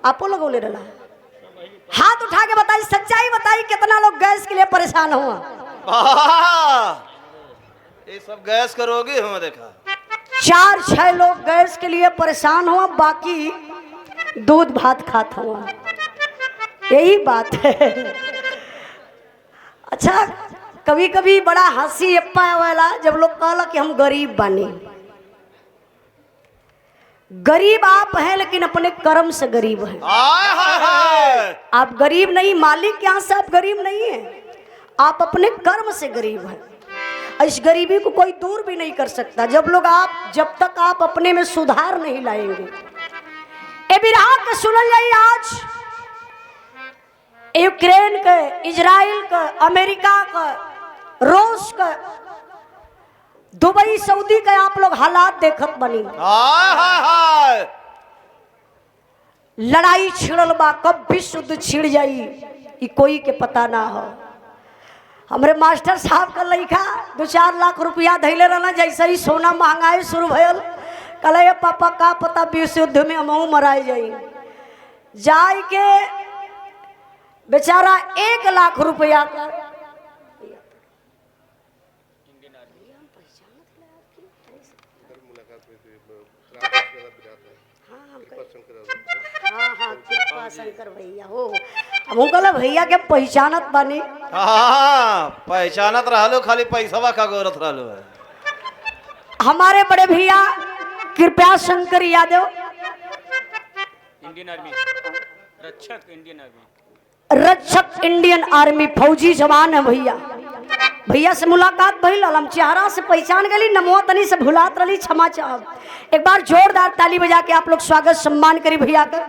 आपो लोग बोले रहा। हाथ उठा के बताई, सच्चाई बताई, कितना लोग गैस के लिए परेशान हुआ? ये सब गैस करोगे हम देखा। 4-6 लोग गैस के लिए परेशान हुआ, बाकी दूध भात खाता हुआ। यही बात है। अच्छा, कभी कभी बड़ा हंसी अप्पा वाला जब लोग कहला कि हम गरीब बानी। गरीब आप हैं लेकिन अपने कर्म से गरीब हैं। आप गरीब नहीं, मालिक के यहाँ से आप गरीब नहीं हैं, आप अपने कर्म से गरीब हैं। इस गरीबी को कोई दूर भी नहीं कर सकता जब तक आप अपने में सुधार नहीं लाएंगे। ए बिरहा के सुनल जाई आज यूक्रेन के, इजराइल का, अमेरिका का, रूस का, दुबई, सऊदी का आप लोग हालात देखत बनी। लड़ाई छिड़ल बा, कब विश्व युद्ध छिड़ जाई ये कोई के पता ना हो। हमरे मास्टर साहब का लइका 2-4 लाख रुपया धैले रहना, जैसे ही सोना महंगाई शुरू भयल कहले पापा का पता विश्व युद्ध में हमहू मराए जाई। जाय के बेचारा 1 लाख रुपया का शंकर भैया हो, हम कहला भैया के पहचानत बानी। पहचानत रहलो, खाली पैसा का गौरत रहलो है। हमारे बड़े भैया कृपया शंकर यादव, इंडियन आर्मी रक्षक, इंडियन आर्मी रक्षक इंडियन आर्मी फौजी जवान है भैया। भैया से मुलाकात भइल, हम चेहरा से पहचान गली, नमो तनी से भुलात रही, क्षमा चाहब। एक बार जोरदार ताली बजा के आप लोग स्वागत सम्मान करी भैया का।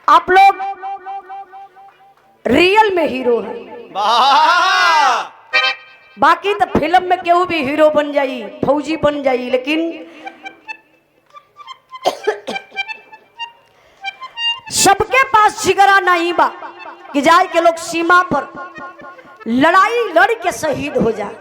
आप लोग रियल में हीरो हैं, बाकी तो फिल्म में केहू भी हीरो बन जाई, फौजी बन जाई, लेकिन सबके पास जिगरा नहीं बा कि जाए के लोग सीमा पर लड़ाई लड़ के शहीद हो जाए।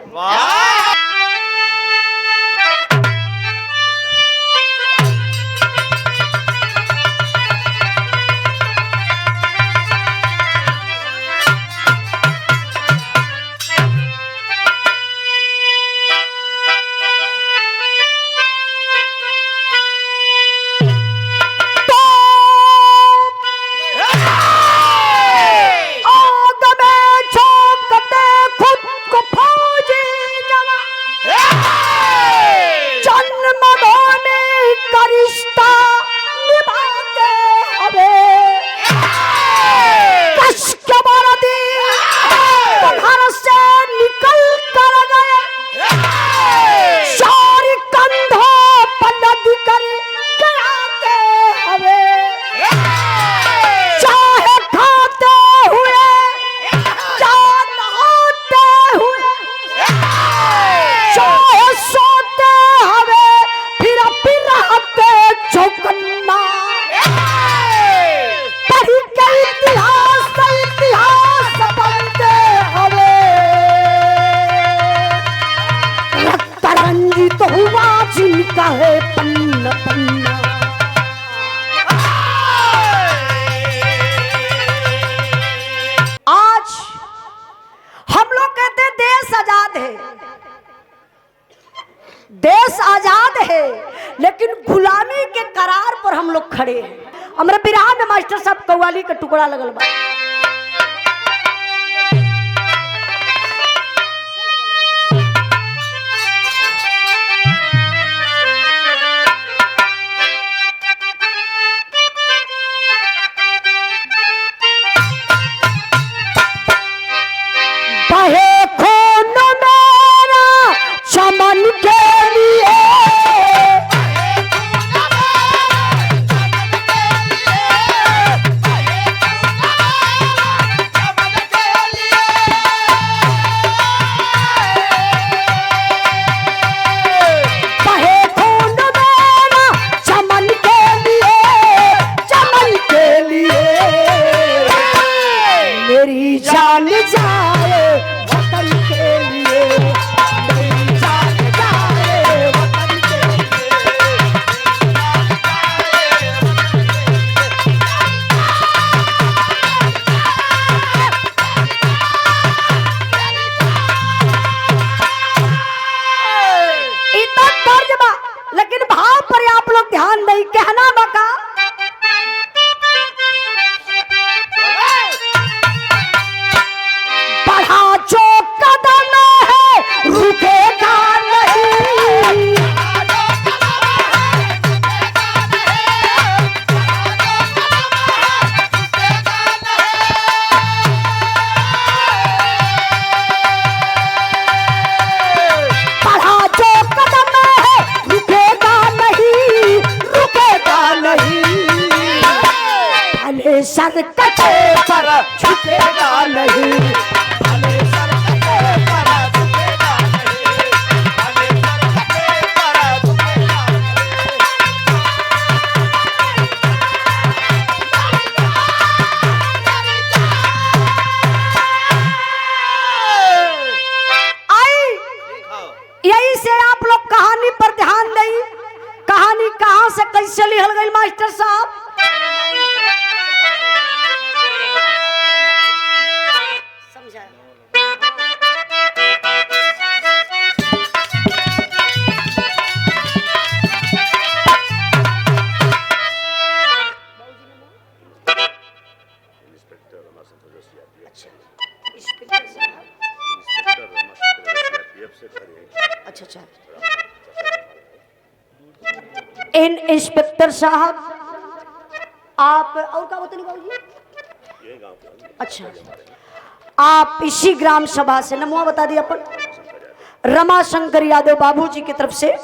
देश आजाद है लेकिन गुलामी के करार पर हम लोग खड़े हैं। हमारे बिरहा में मास्टर साहब कव्वाली का टुकड़ा लगल बा। लेकिन भाव पर आप लोग ध्यान दें, कहना बका बढ़ा जो कदम है रुकेगा नहीं। बढ़ा जो कदम है रुकेगा नहीं, रुकेगा नहीं। भले सर कटे पर झुकेगा नहीं, भले सर कटे पर झुकेगा नहीं, भले सर कटे पर झुकेगा नहीं। आई यही से आप लोग कहानी पर ध्यान दें। कहानी कहां से कैसे लिखल गई मास्टर साहब? अच्छा अच्छा, इन इंस्पेक्टर साहब आप और क्या बोलते नहीं बाबूजी? अच्छा, आप इसी ग्राम सभा से नमो बता दिया अपन रमाशंकर यादव बाबूजी की तरफ से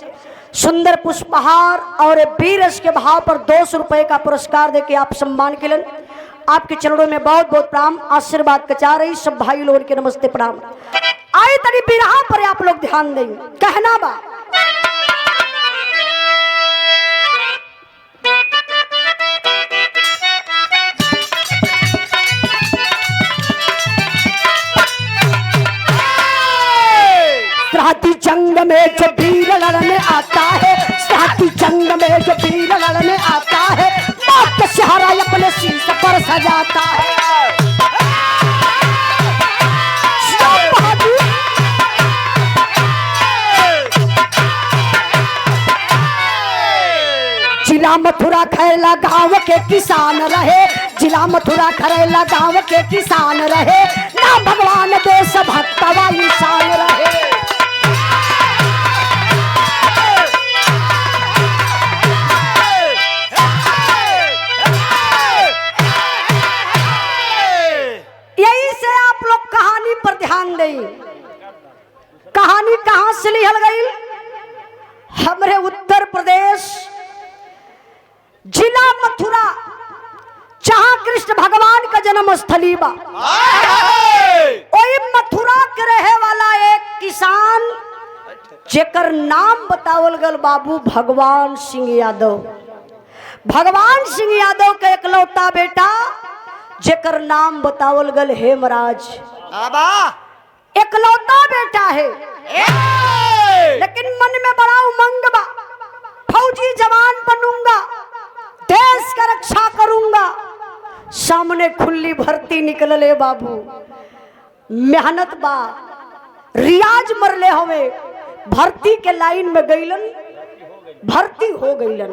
सुंदर पुष्पहार और बीरस के भाव पर 200 रुपए का पुरस्कार देके आप सम्मान किलन। आपके चरणों में बहुत बहुत प्रणाम, आशीर्वाद कचा रही सब भाई लोगों के नमस्ते प्रणाम। आए तरी बिरहा पर आप लोग ध्यान देंगे। कहना बा साथी जंग में जो वीर लड़ने आता है, साथी जंग में जो वीर लड़ने आता है, मौत का सहारा अपने शीश पर सजाता है। जिला मथुरा खैला गांव के किसान रहे, जिला मथुरा खैला गांव के किसान रहे, ना भगवान देश भक्त वा इंसान रहे। यही से आप लोग कहानी पर ध्यान दें। कहानी कहां से लिखल गई? हमारे उत्तर प्रदेश जिला मथुरा, जहां कृष्ण भगवान का जन्म स्थली बा। वही मथुरा के रहे वाला एक किसान जेकर नाम बतावल गल बाबू भगवान सिंह यादव। भगवान सिंह यादव के इकलौता बेटा जेकर नाम बतावल गल हेमराज। इकलौता बेटा है, लेकिन मन में बड़ा उमंग बा, फौजी जवान बनूंगा, देश का रक्षा करूंगा। सामने खुली भर्ती निकलले बाबू, मेहनत बा, रियाज मरले हवे, भर्ती के लाइन में गईलन, भर्ती हो गईलन।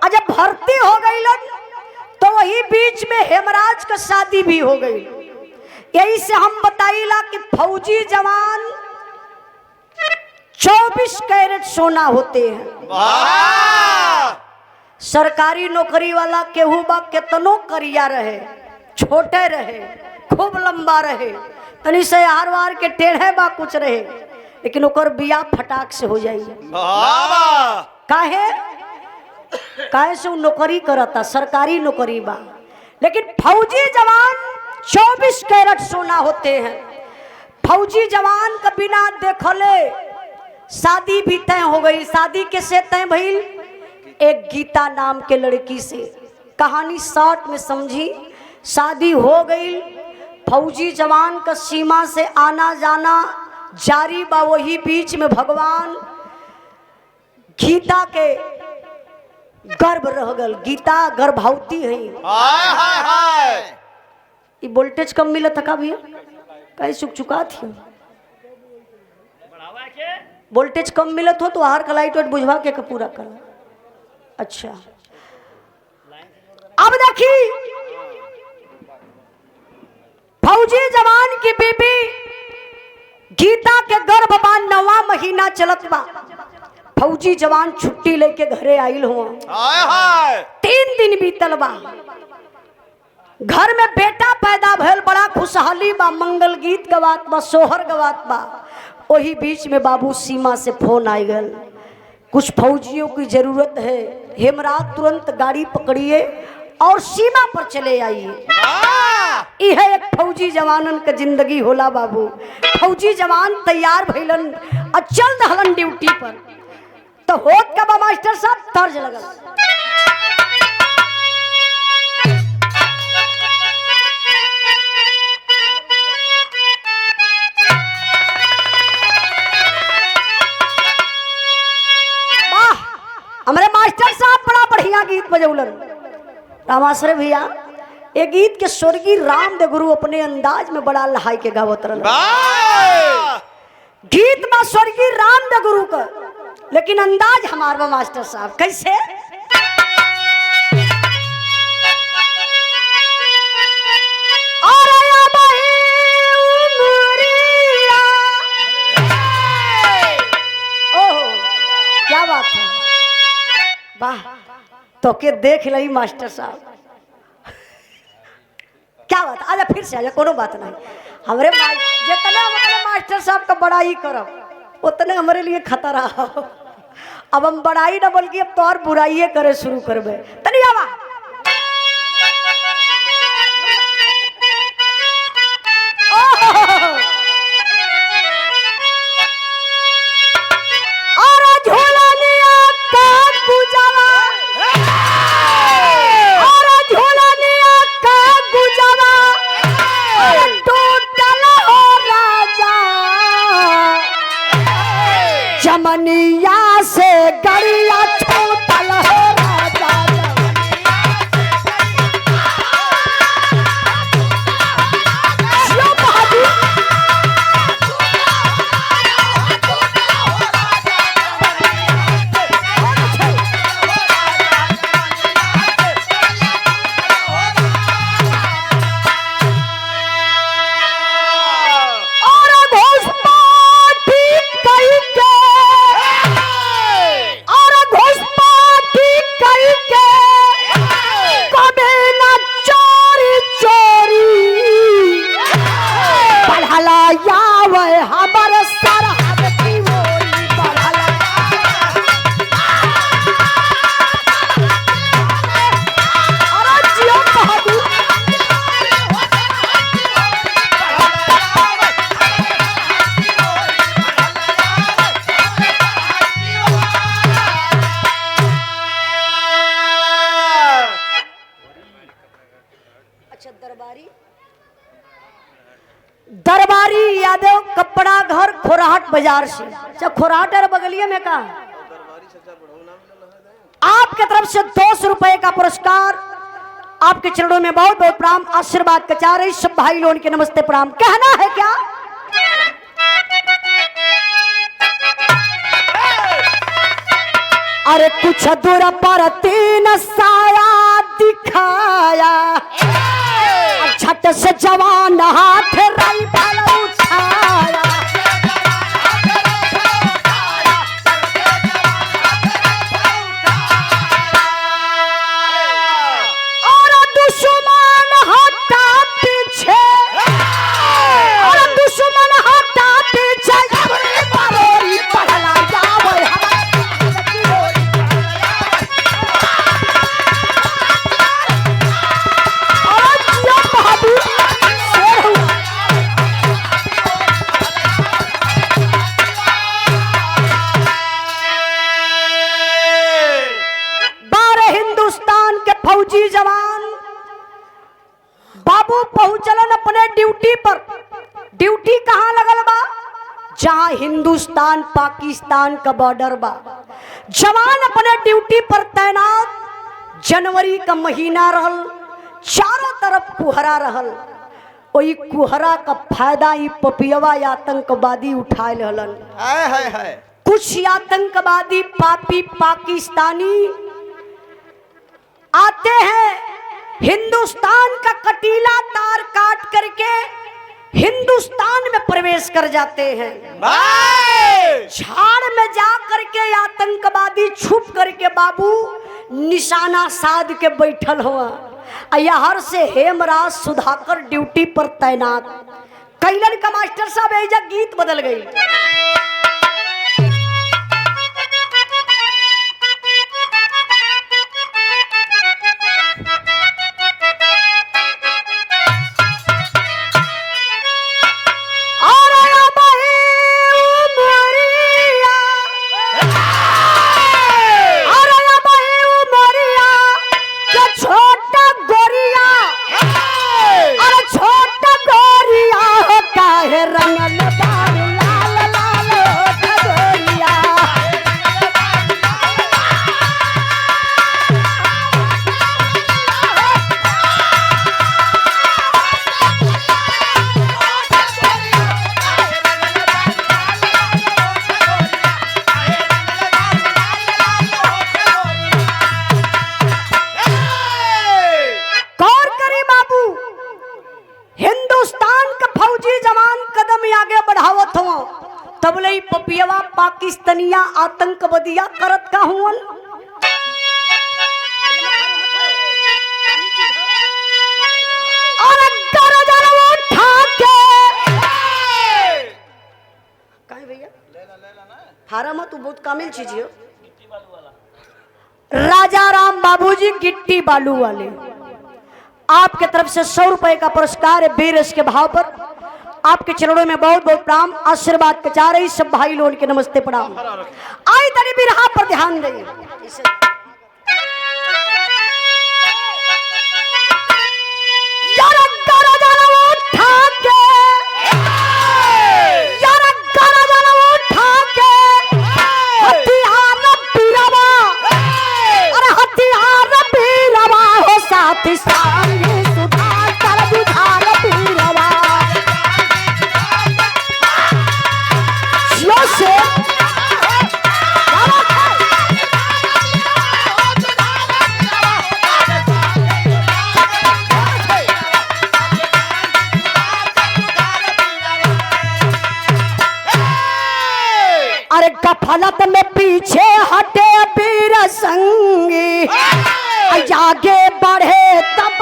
जब भर्ती हो गईलन तो वही बीच में हेमराज का शादी भी हो गई। यही से हम बताइला कि फौजी जवान 24 कैरेट सोना होते हैं। सरकारी नौकरी वाला केहू बा केतनो करिया रहे, छोटे रहे, खूब लंबा रहे, तनी से हार वार के टेढ़े बा कुछ रहे, लेकिन ओकर बिया फटाक से हो जाइए। काहे काहे से नौकरी करता, सरकारी नौकरी बा। लेकिन फौजी जवान 24 कैरेट सोना होते हैं। फौजी जवान का बिना देखले शादी भी तय हो गई। शादी कैसे तय भइल? एक गीता नाम के लड़की से। कहानी शॉर्ट में समझी, शादी हो गई। फौजी जवान का सीमा से आना जाना जारी बा। वही बीच में भगवान गीता के गर्भ रह गल। गीता गर्भवती है। ये वोल्टेज कम मिला था का भैया? कहीं सुख चुका थी वोल्टेज कम मिलत हो तो आहार का लाइट वाइट बुझवा के पूरा कर। अच्छा अब देखी फौजी जवान की बीबी गीता के गर्भवान 9वां महीना चलत बा। फौजी जवान छुट्टी लेके घरे आइल हुआ। 3 दिन बीतल बा। घर में बेटा पैदा भइल, बड़ा खुशहाली बा, मंगल गीत गवात बा, सोहर गवात बा। वही बीच में बाबू सीमा से फोन आ गल, कुछ फौजियों की जरूरत है, हेमराज तुरंत गाड़ी पकड़िए और सीमा पर चले आइए। यह एक फौजी जवानन का जिंदगी होला बाबू। फौजी जवान तैयार भइलन और चल दहलन ड्यूटी पर। तो होत का बा मास्टर साहब तर्ज लगल। हमारे मास्टर साहब बड़ा बढ़िया गीत बजौलन। रामाश्रय भैया ये गीत के स्वर्गीय रामदेव गुरु अपने अंदाज में बड़ा लहाई के गावत रहन। गीत बा स्वर्गीय रामदेव गुरु का, लेकिन अंदाज हमारा मास्टर साहब कैसे। ओहो क्या बात है, वाह। तो के देख लई मास्टर साहब, क्या बात। आजा फिर से आजा, कोनो बात नहीं। हमारे जितना मतलब मास्टर साहब का बड़ाई करब उतने हमारे लिए खतरा हो। अब हम बड़ाई ना बल्कि अब तो और बुराई करे शुरू करबे। तनी आवा जमनिया से गरिया छूटल हो राजा। दरबारी यादव कपड़ा घर खोराहट बाजार से। अच्छा खोराहट है बगलिया में का। आपके तरफ से 200 रुपए का पुरस्कार आपके चरणों में बहुत बहुत प्रणाम, आशीर्वाद का चाह रही सब भाई लोगों के नमस्ते प्रणाम। कहना है क्या, अरे कुछ दूर पर 3 साया दिखाया, छत से जवान हाथ राइफल उठाया। और दुश्मन हटा पीछे, और दुश्मन हटा पीछे। फौजी जवान बाबू पहुंचलन अपने ड्यूटी पर। ड्यूटी कहां लगल बा, जहां हिंदुस्तान पाकिस्तान का बॉर्डर बा। जवान अपने ड्यूटी पर तैनात। जनवरी का महीना रहल, चारों तरफ कुहरा रहल। वही कुहरा का फायदा ही पपियवा आतंकवादी उठाए रहलन। हाय हाय हाय। कुछ आतंकवादी पापी पाकिस्तानी आते हैं, हिंदुस्तान का कटीला तार काट करके हिंदुस्तान में प्रवेश कर जाते हैं। झाड़ में जा करके आतंकवादी छुप करके बाबू निशाना साध के बैठल हुआ। यहर से हेमराज सुधाकर ड्यूटी पर तैनात। कैलन का मास्टर साहब एजा गीत बदल गई। पपियवा पाकिस्तानिया आतंकवादिया करत का हुआ। और उठा के काहे भैया हारा मत, तू बहुत कामिल चीज है। राजा राम बाबूजी गिट्टी बालू वाले, आपके तरफ से 100 रुपए का पुरस्कार है। बीरस के भाव पर आपके चरणों में बहुत बहुत प्रणाम, आशीर्वाद के चाह रही सब भाई लोगों के नमस्ते प्रणाम। आई तनी बिरहा पर ध्यान दें। गफलत में पीछे हटे वीर संगी, आगे बढ़े तब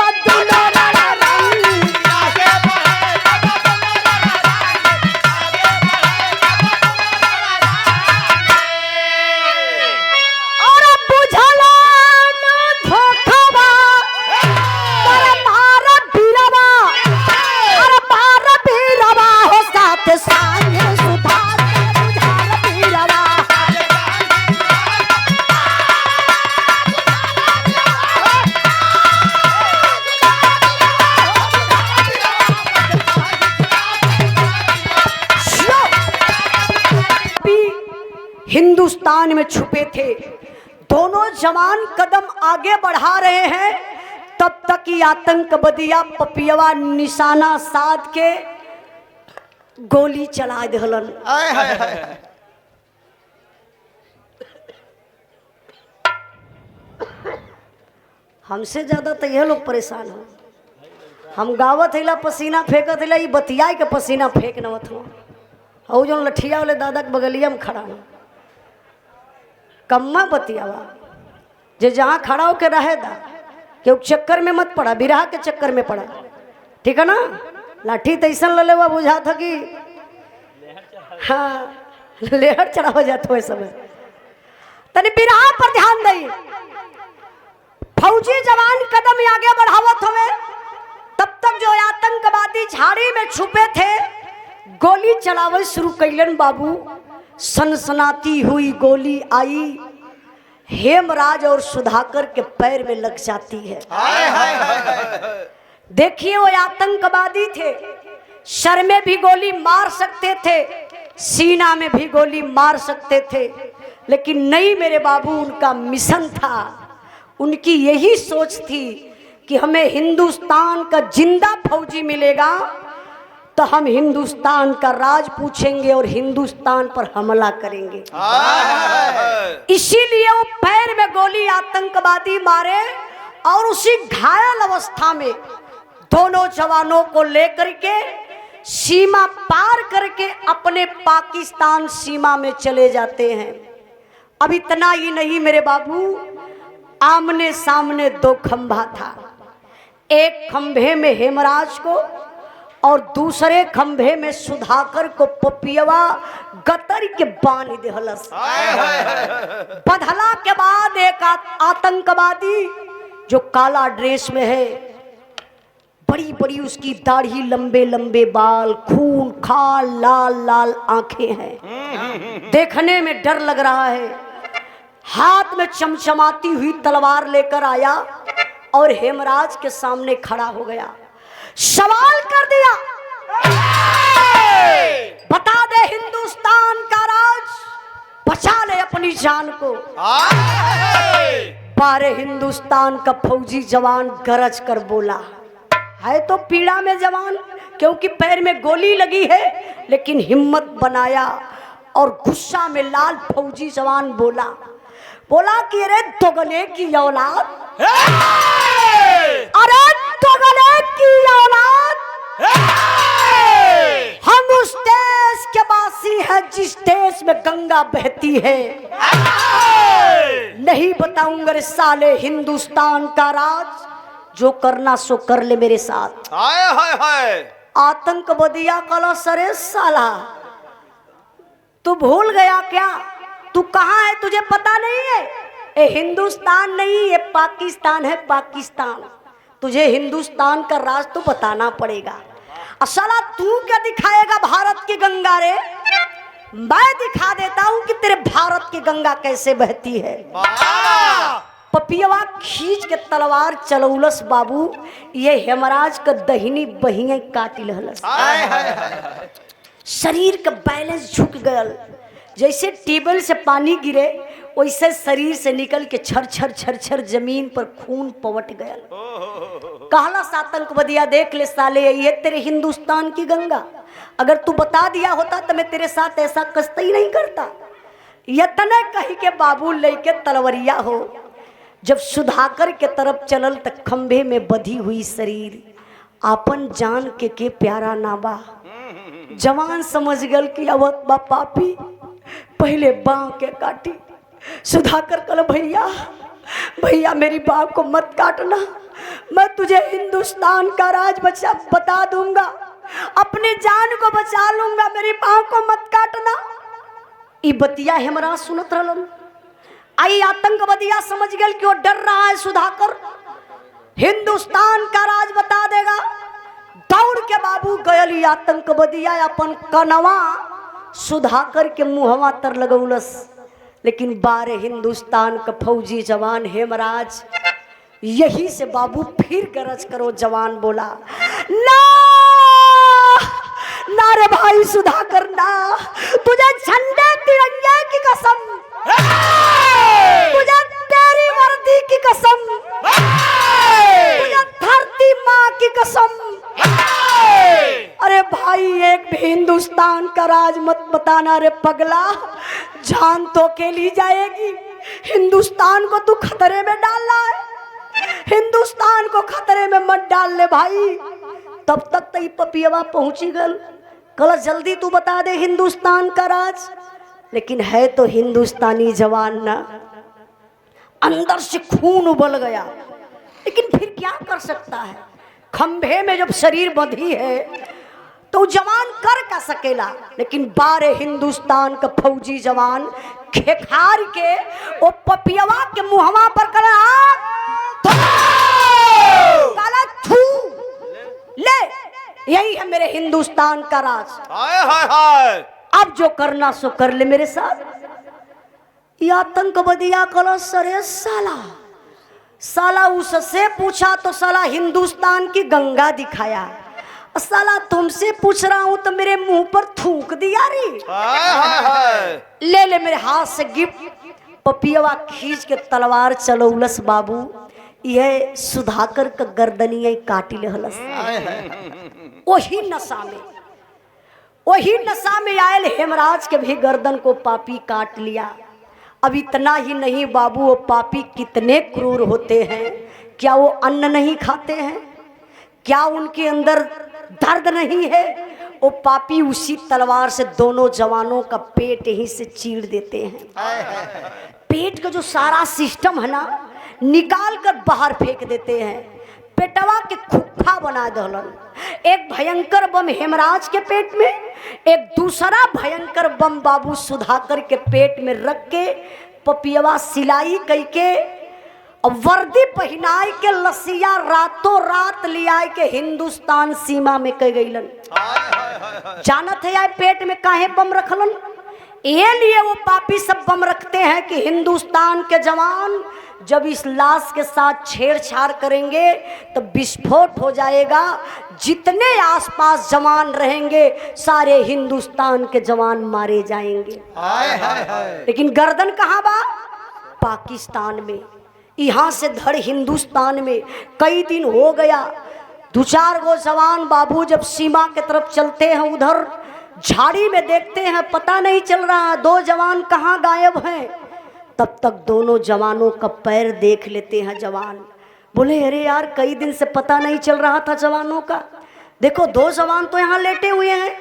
और बुझला धोखवा मारा बीरवा और मारा बीरवा हो साथ संगे सुधार हिंदुस्तान में छुपे थे। दोनों जवान कदम आगे बढ़ा रहे हैं, तब तक ही आतंकवादिया पपियवा निशाना साध के गोली चला दहलन। हमसे ज्यादा तो यह लोग परेशान हो। हम गावत हिला पसीना फेंकत हिला, बतिया के पसीना फेंक नवत हो। और जो लठिया वाले दादा के बगलिया में खड़ा हो, कम्मा बतियावा जे जहाँ खड़ा होके रहेदा क्यों चक्कर में मत पड़ा, बिरहा के चक्कर में पड़ा, ठीक है ना। लाठी तैसन ले लेवा बुझा था कि हाँ लेहर चढ़ा हो जाता है समय। तनी बिरहा पर ध्यान दई। फौजी जवान कदम आगे बढ़ावत हुए, तब तक जो आतंकवादी झाड़ी में छुपे थे गोली चलावे शुरू कैलन। बाबू सनसनाती हुई गोली आई, हेमराज और सुधाकर के पैर में लग जाती है। देखिए वो आतंकवादी थे, सर में भी गोली मार सकते थे, सीना में भी गोली मार सकते थे, लेकिन नहीं मेरे बाबू, उनका मिशन था, उनकी यही सोच थी कि हमें हिंदुस्तान का जिंदा फौजी मिलेगा तो हम हिंदुस्तान का राज पूछेंगे और हिंदुस्तान पर हमला करेंगे। इसीलिए वो पैर में गोली आतंकवादी मारे और उसी घायल अवस्था में दोनों जवानों को लेकर के सीमा पार करके अपने पाकिस्तान सीमा में चले जाते हैं। अब इतना ही नहीं मेरे बाबू, आमने सामने दो खंभा था, एक खंभे में हेमराज को और दूसरे खंभे में सुधाकर को पपियवा गतर के बांध देहलस। बधला के बाद एक आतंकवादी जो काला ड्रेस में है, बड़ी बड़ी उसकी दाढ़ी, लंबे लंबे बाल, खून खाल, लाल लाल आंखें हैं, देखने में डर लग रहा है। हाथ में चमचमाती हुई तलवार लेकर आया और हेमराज के सामने खड़ा हो गया। सवाल कर दिया, बता दे हिंदुस्तान का राज, बचा ले अपनी जान को। 12 हिंदुस्तान का फौजी जवान गरज कर बोला, है तो पीड़ा में जवान क्योंकि पैर में गोली लगी है, लेकिन हिम्मत बनाया और गुस्सा में लाल फौजी जवान बोला कि अरे दोगले की औलाद, अरे दोगले की औलाद, हम उस देश के वासी हैं जिस देश में गंगा बहती है। नहीं बताऊंगा रे साले हिंदुस्तान का राज, जो करना सो कर ले मेरे साथ। हाय हाय हाय, आतंकवादिया कला सरे साला, तू भूल गया क्या? तू कहाँ है तुझे पता नहीं है? ये हिंदुस्तान नहीं, ये पाकिस्तान है, पाकिस्तान। तुझे हिंदुस्तान का राज तो बताना पड़ेगा। साला तू क्या दिखाएगा भारत की गंगा रे? मैं दिखा देता हूँ कि तेरे भारत की गंगा कैसे बहती है। पपियवा खींच के तलवार चलौलस बाबू, ये हेमराज का दहिनी बहिए काटी लहलस। शरीर का बैलेंस झुक गयल, जैसे टेबल से पानी गिरे वैसे शरीर से निकल के छर छर छर छर जमीन पर खून पवट गयल। कहला आतंकवादिया, देख ले साले, ये तेरे हिंदुस्तान की गंगा, अगर तू बता दिया होता तो मैं तेरे साथ ऐसा कष्ट ही नहीं करता। यतने कही के बाबू लेके तलवरिया हो, जब सुधाकर के तरफ चलल तक खंभे में बधी हुई शरीर आपन जान के प्यारा नाबा। जवान समझ गल कि अवत बा पापी, पहले बाँ के काटी। सुधाकर कल, भैया भैया मेरी बाँ को मत काटना, मैं तुझे हिंदुस्तान का राज बता दूंगा, अपने जान को बचा लूंगा, मेरी बाँ को मत काटना। ई बतिया हमरा सुनत रहलन। आई आतंकवादिया समझ गए कि वो डर रहा है सुधाकर, हिंदुस्तान का राज बता देगा। दौड़ के बाबू गयल आतंकवादिया अपन कनवा सुधाकर के मुहवा तर लगौलस, लेकिन 12 हिंदुस्तान का फौजी जवान हेमराज यही से बाबू फिर गरज करो। जवान बोला, ना ना रे भाई सुधाकर ना, तुझे झंडे तिरंगे की कसम, तुझे तेरी वर्दी की कसम, तुझे धरती माँ की कसम, अरे भाई एक भी हिंदुस्तान का राज मत बताना रे पगला, जान तो के ली जाएगी। हिंदुस्तान को तू खतरे में डाल रहा है, हिंदुस्तान को खतरे में मत डाल ले भाई। तब तक तई पपियवा पहुंची गल, कल जल्दी तू बता दे हिंदुस्तान का राज, लेकिन है तो हिंदुस्तानी जवान ना। अंदर से खून उबल गया, लेकिन फिर क्या कर सकता है? खंभे में जब शरीर बंधी है तो जवान कर का सकेला, लेकिन 12 हिंदुस्तान का फौजी जवान खेखार के वो पपियवा के मुहवा पर काला थू ले, यही है मेरे हिंदुस्तान का राज। हाय हाय हाय, अब जो करना सो कर ले मेरे साथ। ये आतंकवादिया कलो सरे साला उससे पूछा तो साला हिंदुस्तान की गंगा दिखाया, साला तुमसे पूछ रहा हूं तो मेरे मुंह पर थूक दिया रे। हाय हाय हाय, ले मेरे हाथ से गिफ्ट। पपियवा खींच के तलवार चलौलस बाबू, यह सुधाकर का गर्दनिया काटी हलस। वही नशा में आयल हेमराज के भी गर्दन को पापी काट लिया। अब इतना ही नहीं बाबू, वो पापी कितने क्रूर होते हैं। क्या वो अन्न नहीं खाते हैं? क्या उनके अंदर दर्द नहीं है? वो पापी उसी तलवार से दोनों जवानों का पेट यहीं से चीर देते हैं। पेट का जो सारा सिस्टम है ना, निकाल कर बाहर फेंक देते हैं। पेटवा के खुखा बना दहलन। एक भयंकर बम हेमराज के पेट में, एक दूसरा भयंकर बम बाबू सुधाकर के पेट में रख के पपियवा सिलाई कई के और वर्दी पहनाई के लसिया रातों रात लिया के हिंदुस्तान सीमा में कह गईलन। जानत है यार पेट में काहे बम रखलन? ये लिए वो पापी सब बम रखते हैं कि हिंदुस्तान के जवान जब इस लाश के साथ छेड़छाड़ करेंगे तो विस्फोट हो जाएगा। जितने आसपास जवान रहेंगे सारे हिंदुस्तान के जवान मारे जाएंगे। लेकिन गर्दन कहाँ बा? पाकिस्तान में। यहाँ से धड़ हिंदुस्तान में कई दिन हो गया। 2-4 गो जवान बाबू जब सीमा के तरफ चलते हैं, उधर झाड़ी में देखते हैं, पता नहीं चल रहा 2 जवान कहाँ गायब हैं। तब तक दोनों जवानों का पैर देख लेते हैं। जवान बोले अरे यार कई दिन से पता नहीं चल रहा था जवानों का। देखो 2 जवान तो यहाँ लेटे हुए हैं।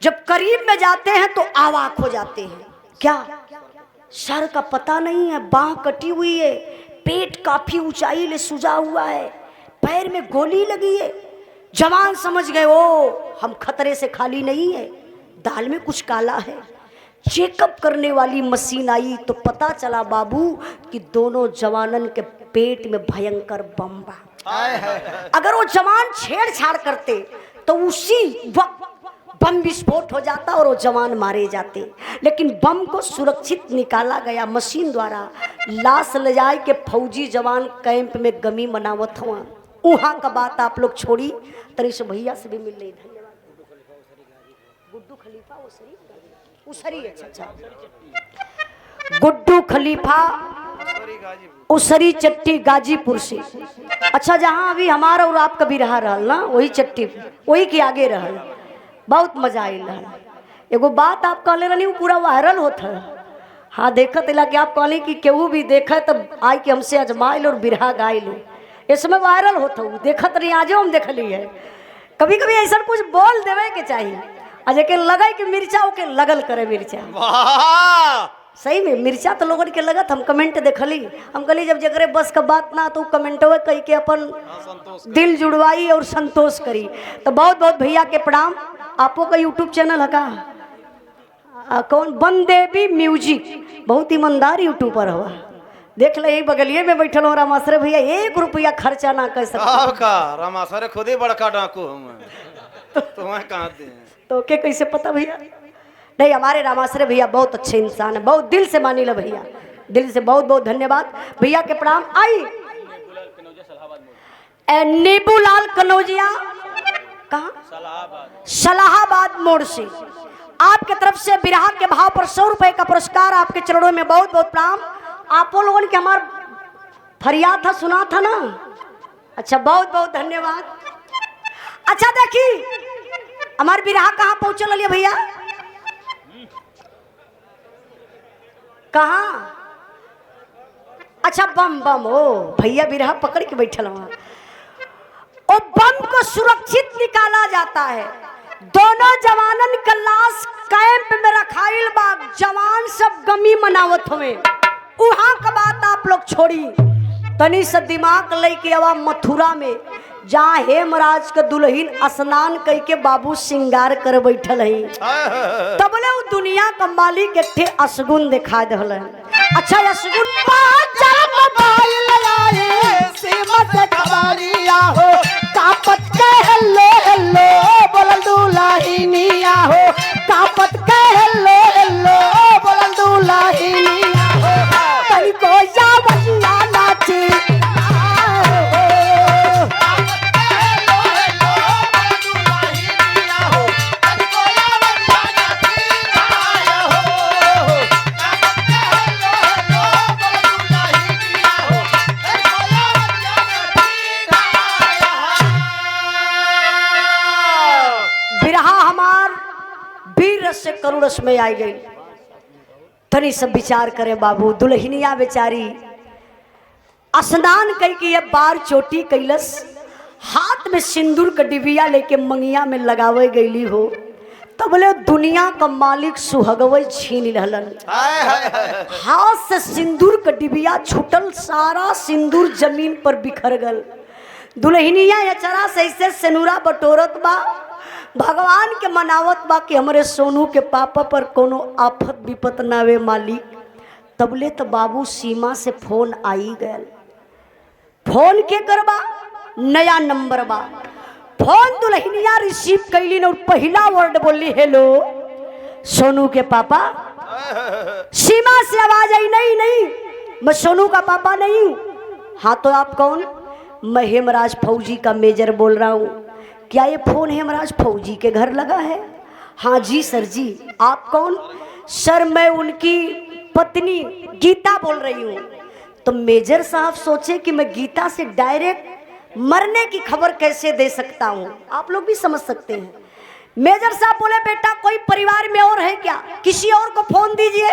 जब करीब में जाते हैं तो अवाक हो जाते हैं। क्या सर का पता नहीं है, बाह कटी हुई है, पेट काफी ऊंचाई ले सूजा हुआ है, पैर में गोली लगी है। जवान समझ गए ओ हम खतरे से खाली नहीं है, दाल में कुछ काला है। चेकअप करने वाली मशीन आई तो पता चला बाबू कि दोनों जवानन के पेट में भयंकर बम बा। अगर वो जवान छेड़छाड़ करते तो उसी वक्त बम विस्फोट हो जाता और वो जवान मारे जाते। लेकिन बम को सुरक्षित निकाला गया मशीन द्वारा। लाश ले जाए के फौजी जवान कैंप में गमी मनावत हुआ। वहाँ का बात आप लोग छोड़ी, तरीश भैया से भी मिल रही। धन्यवाद। गुड्डू खलीफा उसरी, अच्छा गुड्डू खलीफा उसरी चट्टी गाजीपुर से। अच्छा जहाँ अभी हमारा और आपका भी रहा ना, वही चट्टी वही के आगे रहा। बहुत मजा आया। एगो बात आप कहले रही, वो पूरा वायरल होता है। हाँ देखत इला कि आप कहली कि केहू भी देखे तब आई कि हमसे अजमाइल और बिरहा गाइल। इसमें वायरल होता हूँ देखत रही, आजो हम देख ली है। कभी कभी ऐसा कुछ बोल देवे के चाहिए। अजय के लगे कि मिर्चा के लगल करे मिर्चा। सही में मिर्चा तो लोगों के लगत। हम कमेंट देखली, हम कहली जब जगरे बस का बात ना तो कमेंटवे कह के अपन दिल जुड़वाई और संतोष करी। तो बहुत बहुत भैया के प्रणाम। आपो का यूट्यूब चैनल है का कौन? बनदेवी म्यूजिक, बहुत ईमानदार यूट्यूबर हुआ। देख ले बगलिए में बैठल हो रामासरे भैया, 1 रुपया खर्चा ना कर सकता। रामासरे खुद ही बड़का डाकू हम तुम्हें कहाँ दे तो के कैसे पता भैया? नहीं हमारे रामासरे भैया बहुत अच्छे इंसान है, बहुत दिल से मानी ला भैया, दिल से बहुत बहुत धन्यवाद भैया के प्रणाम। आई नीबूलाल कनौजिया कहाँ? सलाहाबाद मोड़ से आपके तरफ से बिरहा के भाव पर 100 रुपए का पुरस्कार। आपके चरणों में बहुत बहुत प्रणाम। आप लोगों ने हमार फरियाद था सुना था ना। अच्छा बहुत बहुत धन्यवाद। अच्छा देखी हमार बिरहा कहाँ पहुंचल लिया भैया? कहाँ? अच्छा बम बम। ओ भैया बिरहा पकड़ के बैठल हुआ। ओ बम को सुरक्षित निकाला जाता है। दोनों जवानन का लाश कैंप में रखाइल बा। जवान सब गमी मनावत हुए। वहां का बात आप लोग छोड़ी, तनी से दिमाग लेके आवा मथुरा में, जहाँ हेमराज के दुल्हन स्नान कई के बाबू श्रृंगार कर बैठल है। तब ले दुनिया का मालिक एक असगुन दिखा दल। अच्छा असगुन कापत के हेलो हेलो बोलल दुल्हनिया हो, कापत के हेलो हेलो बोलल दुल्हनिया हो। कहीं को जा बजिया नाची बस में आई गई। तनी सब विचार करे बाबू, दुल्हनिया बेचारी स्नान कई की बार चोटी कैलस, हाथ में सिंदूर का डिबिया लेके मंगिया में लगावे गईली हो, तब बोले दुनिया का मालिक सुहगवे छीन रहलन। हाथ से सिंदूर का डिबिया छूटल, सारा सिंदूर जमीन पर बिखर गल। दुल्हनिया अचरा से ऐसे सेनुरा बटोरत बा, भगवान के मनावत बा कि हमरे सोनू के पापा पर कोनो आफत विपत ना आवे मालिक। तबले तो बाबू सीमा से फोन आई गयल। फोन के करबा, नया नंबर बा। फोन दुल्हनिया रिसीव कैली और पहला वर्ड बोली हेलो सोनू के पापा। सीमा से आवाज आई नहीं नहीं मैं सोनू का पापा नहीं हूँ। हाँ तो आप कौन? मैं हेमराज फौजी का मेजर बोल रहा हूँ। क्या ये फोन हेमराज फौजी के घर लगा है? हाँ जी सर जी। आप कौन? सर मैं उनकी पत्नी गीता बोल रही हूँ। तो मेजर साहब सोचे कि मैं गीता से डायरेक्ट मरने की खबर कैसे दे सकता हूँ, आप लोग भी समझ सकते हैं। मेजर साहब बोले बेटा कोई परिवार में और है क्या, किसी और को फोन दीजिए।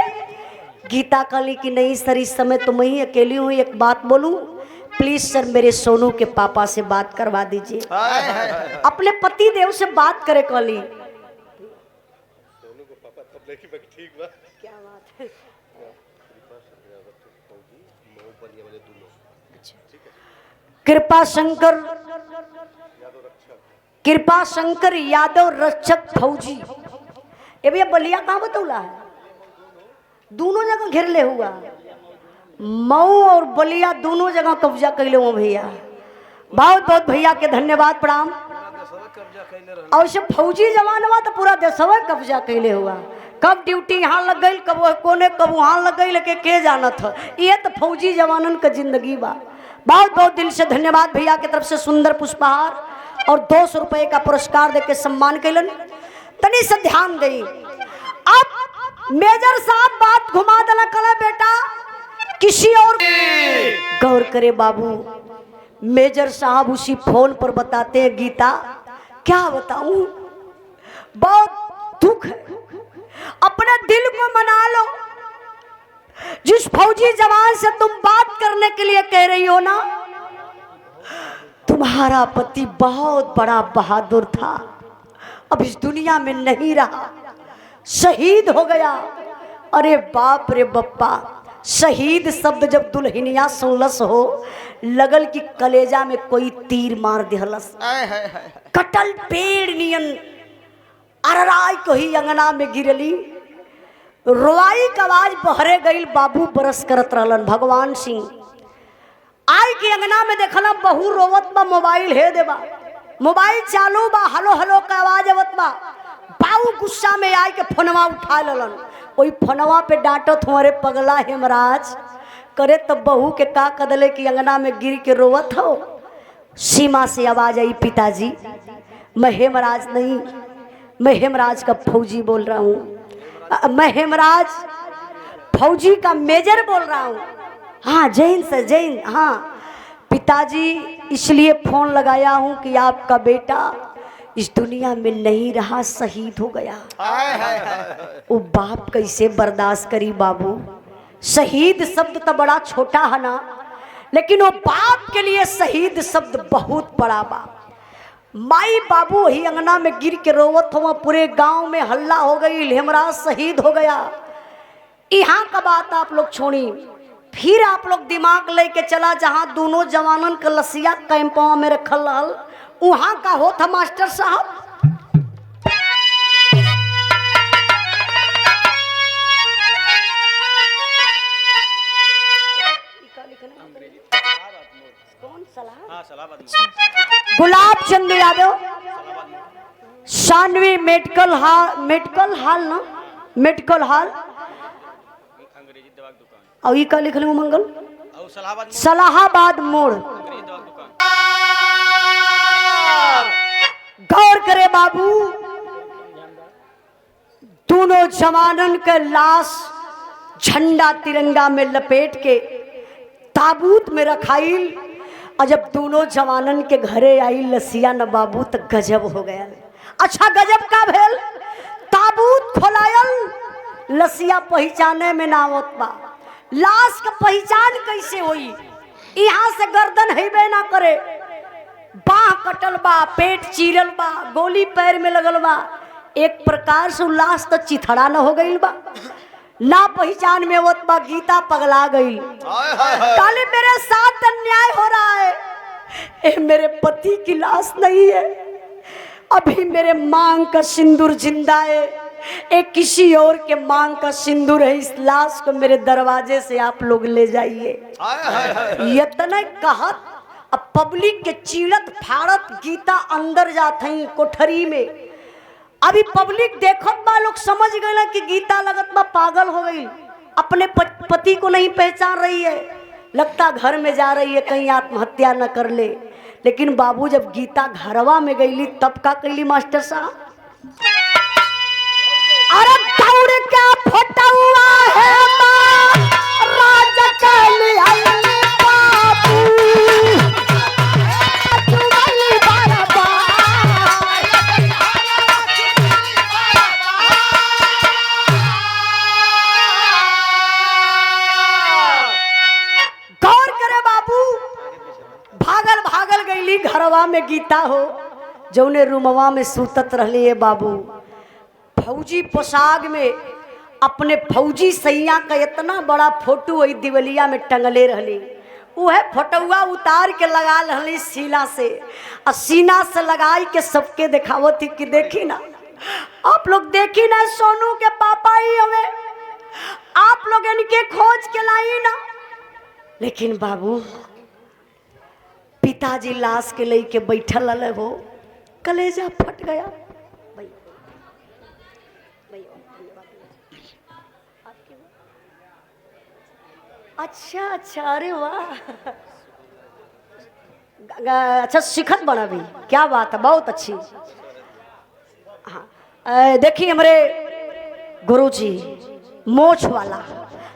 गीता कहली कि नहीं सर इस समय तो मैं ही अकेली हूँ, एक बात बोलूँ प्लीज सर मेरे सोनू के पापा से बात करवा दीजिए। अपने पति देव से बात करे कहली। सोनू को पापा तब देखी ठीक बा, क्या बात है। कृपा शंकर यादव रक्षक फौजी। ये भैया बलिया कहाँ बतौला है? दोनों जगह घेरले हुआ, मऊ और बलिया दोनों जगह कब्जा कैले हुआ भैया। बहुत बहुत भैया के धन्यवाद प्रणाम। और सब फौजी जवान हुआ तो पूरा देशवा कब्जा कैले हुआ। कब ड्यूटी यहाँ लग गई, कब कोने कब वहाँ लग गई, लेके के जाना था। ये तो फौजी जवानन का जिंदगी बा। बहुत बहुत दिल से धन्यवाद भैया की तरफ से सुंदर पुष्पहार और 200 रुपए का पुरस्कार देके सम्मान कैलन। तनी से ध्यान दे। अब मेजर साहब बात घुमा देला, कला बेटा किसी और गौर करे बाबू। मेजर साहब उसी फोन पर बताते हैं गीता क्या बताऊं, बहुत दुख है, अपने दिल को मना लो। जिस फौजी जवान से तुम बात करने के लिए कह रही हो ना, तुम्हारा पति बहुत बड़ा बहादुर था, अब इस दुनिया में नहीं रहा, शहीद हो गया। अरे बाप रे बप्पा, शहीद शब्द जब दुल्हनिया सुनलस हो, लगल कि कलेजा में कोई तीर मार दिहलस। कटल पेड़ नियन अरराई को ही अंगना में गिरली। रोवाई का आवाज बहरे गई, बाबू बरस करत रहलन। भगवान सिंह आई के अंगना में देखला बहू रोवत बा, मोबाइल है देबा, मोबाइल चालू बा, हलो हलो का आवाज आवत बा। बाबू गुस्सा में आई के फोनवा उठा ललन। वही फोनवा पे डांटत हमारे पगला हेमराज करे, तब बहू के का कदले की अंगना में गिर के रोवत हो। सीमा से आवाज आई पिताजी मैं हेमराज नहीं, मैं हेमराज का फौजी बोल रहा हूँ, मैं हेमराज फौजी का मेजर बोल रहा हूँ। हाँ जैन सर जैन। हाँ पिताजी इसलिए फोन लगाया हूँ कि आपका बेटा इस दुनिया में नहीं रहा, शहीद हो गया। वो बाप कैसे बर्दाश्त करी बाबू। शहीद शब्द तो बड़ा छोटा है ना, लेकिन वो बाप के लिए शहीद शब्द बहुत बड़ा बा। माई बाबू ही अंगना में गिर के रोवत हुआ, पूरे गांव में हल्ला हो गई, हेमराज शहीद हो गया। यहाँ का बात आप लोग छोड़ी, फिर आप लोग दिमाग लेके चला जहाँ दोनों जवानन का लसिया कैंपवा में रखल रहल, वहाँ का हो था मास्टर साहब। गुलाब चंद यादव शानवी मेडिकल हॉल ना, मेडिकल हॉल अंग्रेजी दवा की दुकान। और ये का लिखल है मंगल और सलाहाबाद मोड़। अंग्रेजी दवा की दुकान। गौर करे बाबू, दोनों जवानन के लाश झंडा तिरंगा में लपेट के ताबूत में रखाई। और जब दोनों जवानन के घरे आई लसिया न बाबू, तो गजब हो गया। अच्छा गजब का भेल, ताबूत खोलायल लसिया पहचाने में ना होत बा। लाश का पहचान कैसे होई? यहाँ से गर्दन हिबे ना करे, बाह कटल बा, पेट चीरल बा, गोली पैर में लगल बा। एक प्रकार से लाश तो चिथड़ा न हो गई बा, ना पहचान में होत बा। गीता पगला गई, काले मेरे साथ अन्याय हो रहा है। ए मेरे पति की लाश नहीं है, अभी मेरे मांग का सिंदूर जिंदा है, एक किसी और के मांग का सिंदूर है। इस लाश को मेरे दरवाजे से आप लोग ले जाइए। इतना कहत अब पब्लिक के चीड़त फाड़त गीता अंदर जात है कोठरी में। अभी पब्लिक देखत बा, लोग समझ गए कि गीता लगत बा पागल हो गई, अपने पति को नहीं पहचान रही है, लगता घर में जा रही है कहीं आत्महत्या न कर ले। लेकिन बाबू जब गीता घरवा में गईली तब का कैली मास्टर साहब? अरे दौड़ क्या फटा हुआ है राजा कहली आई बाबू, गौर करे बाबू, भागल भागल गईली घरवा में गीता हो, जौने रूमवा में सूतत रहली है बाबू। फौजी पोशाक में अपने फौजी सैया का इतना बड़ा फोटो वही दिवलिया में टंगले रहली। वह फोटोआ उतार के लगा रहली सीना से, और सीना से लगाई के सबके दिखावत थी कि देखी ना, आप लोग देखी ना, सोनू के पापा ही हमें, आप लोग इनके खोज के लाई ना। लेकिन बाबू पिताजी लाश के लेके बैठल रहे हो, कलेजा फट गया। अच्छा अच्छा, अरे वाह, अच्छा शिखत बना भी, क्या बात है, बहुत अच्छी। हाँ देखिए हमारे गुरुजी मोछ वाला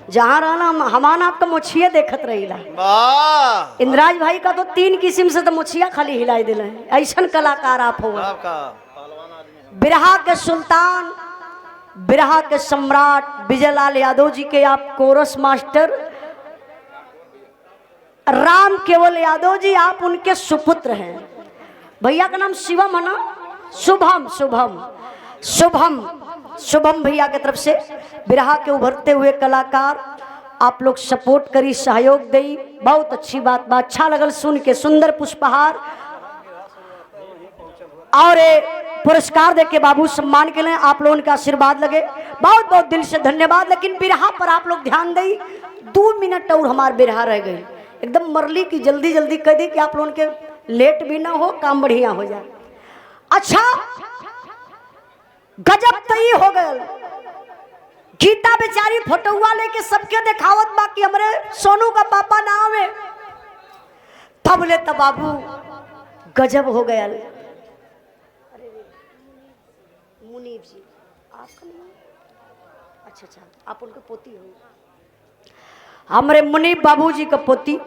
जहाँ रहना, हमारा आपका मोछिया देखत रहीला। इंद्राज भाई का तो 3 किस्म से तो मोछिया खाली हिलाई दिल है, ऐसा कलाकार आप हो। बिरहा के सुल्तान, बिरहा के सम्राट विजयलाल यादव जी के आप कोरस मास्टर राम केवल यादव जी, आप उनके सुपुत्र हैं। भैया का नाम शिवम है ना, शुभम शुभम शुभम शुभम भैया की तरफ से बिरहा के उभरते हुए कलाकार आप लोग सपोर्ट करी, सहयोग दई, बहुत अच्छी बात बा। अच्छा लगल सुन के, सुंदर पुष्पहार और पुरस्कार दे के बाबू सम्मान के लिए आप लोगों का आशीर्वाद लगे, बहुत बहुत दिल से धन्यवाद। लेकिन बिरहा पर आप लोग ध्यान दई, 2 मिनट और हमारे बिरहा रह गई, एकदम मरली की जल्दी जल्दी कह दी कि आप लोगों के लेट भी ना हो, काम बढ़िया हो जाए। अच्छा गजब तई हो गए, गीता बेचारी फोटोआ लेके सबके दिखावत बाकी हमरे सोनू का पापा ना आवे, तब ले तब बाबू गजब हो गया। मुनीब जी आपका नाम? अच्छा अच्छा, आप उनके पोती हो। हमारे मुनीब बाबूजी का पोती,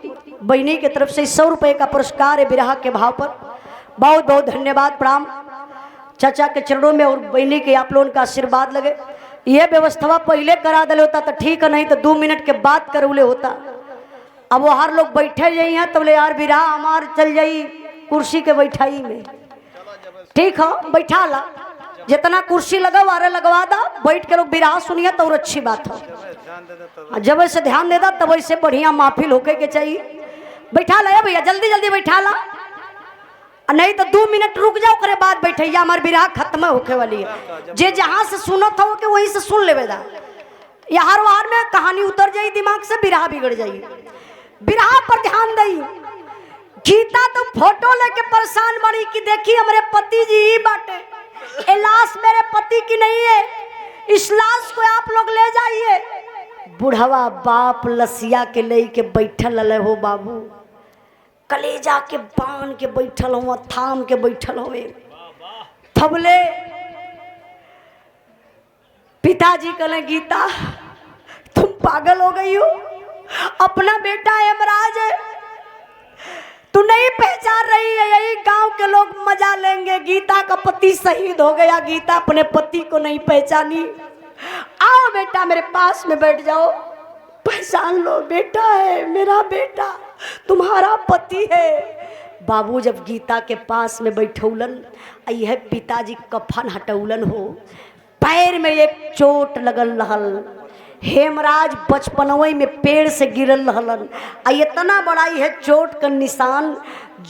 बहनी की तरफ से 100 रुपए का पुरस्कार है बिरहा के भाव पर, बहुत बहुत धन्यवाद, प्रणाम चाचा के चरणों में और बहनी के आप लोगों का आशीर्वाद लगे। यह व्यवस्था पहले करा दिले होता तो ठीक है, नहीं तो 2 मिनट के बाद करौले होता। अब वो हर लोग बैठे जाई हैं तब ले यार बिरहा हमार चल जाई कुर्सी के बैठाई में, ठीक है बैठा ला, जितना कुर्सी लगा वारे लगवा दा, बैठ के लोग बिरहा सुनिए तो और अच्छी बात है। जब ऐसे ध्यान देता तब ऐसे बढ़िया महफिल होके के चाहिए। बैठा ला भैया, जल्दी जल्दी बैठा ला, नहीं तो 2 मिनट रुक जाओ, करे बाद बैठैया, हमारे बिरहा खत्म होके वाली है। जे जहाँ से सुनो था कि वहीं से सुन लेवेदा, यार वार में कहानी उतर जाई दिमाग से, बिरहा बिगड़ जाई। बिरहा पर ध्यान दई। गीता तो फोटो लेके परेशान बड़ी कि देखी हमारे पति जी ही बाटे, ये लाश मेरे पति की नहीं है, इस लाश को आप लोग ले जाइए। बुढ़वा बाप लसिया के ले के बैठल रहे हो बाबू, कलेजा के बांध के बैठल हो, थाम के बैठल हो। थबले पिताजी कहले गीता तुम पागल हो गई हो, अपना बेटा यमराज है, तू नहीं पहचान रही है, यही गांव के लोग मजा लेंगे। गीता का पति शहीद हो गया, गीता अपने पति को नहीं पहचानी। आओ बेटा मेरे पास में बैठ जाओ, पहचान लो, बेटा है मेरा बेटा, तुम्हारा पति है। बाबू जब गीता के पास में बैठौलन, यह पिताजी कफन हटौलन हो, पैर में एक चोट लगल रहल। हेमराज बचपनवे में पेड़ से गिरल रहलन, इतना बड़ा है चोट का निशान।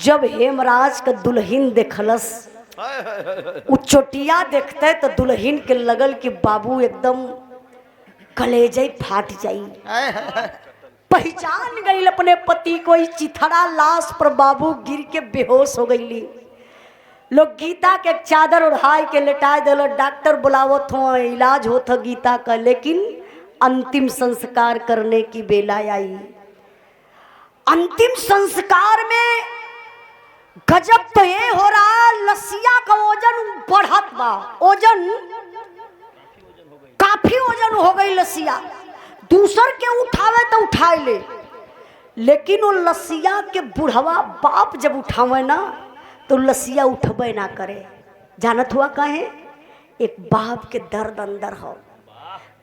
जब हेमराज का दुल्हन देखलस, उ चोटिया देखते तो दुल्हन के लगल कि बाबू एकदम कलेजे फाट जाई। पहचान गई अपने पति को, चिथड़ा लाश पर बाबू गिर के बेहोश हो गई। लोग गीता के चादर उड़ाई के लेटाए दिल, डॉक्टर बुलावत हो, इलाज होता गीता का, लेकिन अंतिम संस्कार करने की बेला आई। अंतिम संस्कार में गजब तो ये हो रहा, लसिया का वजन बढ़त बा, वजन काफी वजन हो गई लसिया। दूसर के उठावे तो उठाए ले, लेकिन वो लसिया के बुढ़वा बाप जब उठावे ना तो लसिया उठबे ना करे। जानत हुआ काहे? एक बाप के दर्द अंदर हो,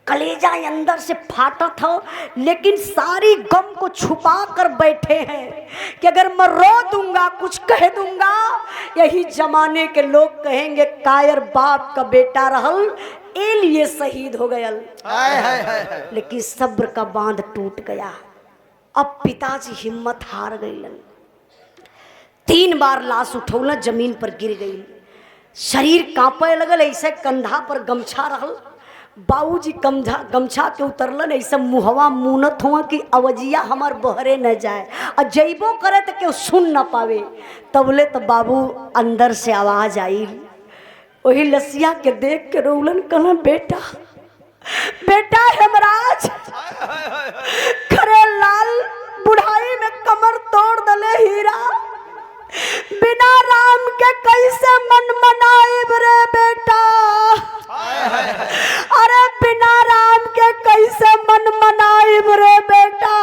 कलेजा अंदर से फाटत हो, लेकिन सारी गम को छुपा कर बैठे हैं कि अगर मैं रो दूंगा, कुछ कह दूंगा, यही जमाने के लोग कहेंगे कायर बाप का बेटा रहल, ए लिए शहीद हो गया। लेकिन सब्र का बांध टूट गया। अब पिताजी हिम्मत हार गईलन, 3 बार लाश उठौला, जमीन पर गिर गई, शरीर कांपे लगल। ऐसे कंधा पर गमछा रहल, बाबूजी गमछा के उतरलन, ऐसे मुहवा मुनत हुआ कि अवजिया हमार बहरे न जाए, और जैबो करे तो केहू सुन न पावे। तबले तो बाबू अंदर से आवाज आई, वही लसिया के देख के रोलन, कहना बेटा बेटा हेमराज, खरे लाल बुढ़ाई में कमर तोड़ दले हीरा, बिना राम के कैसे मन मनाइब रे बेटा, अरे बिना राम के कैसे मन मनाइब रे बेटा,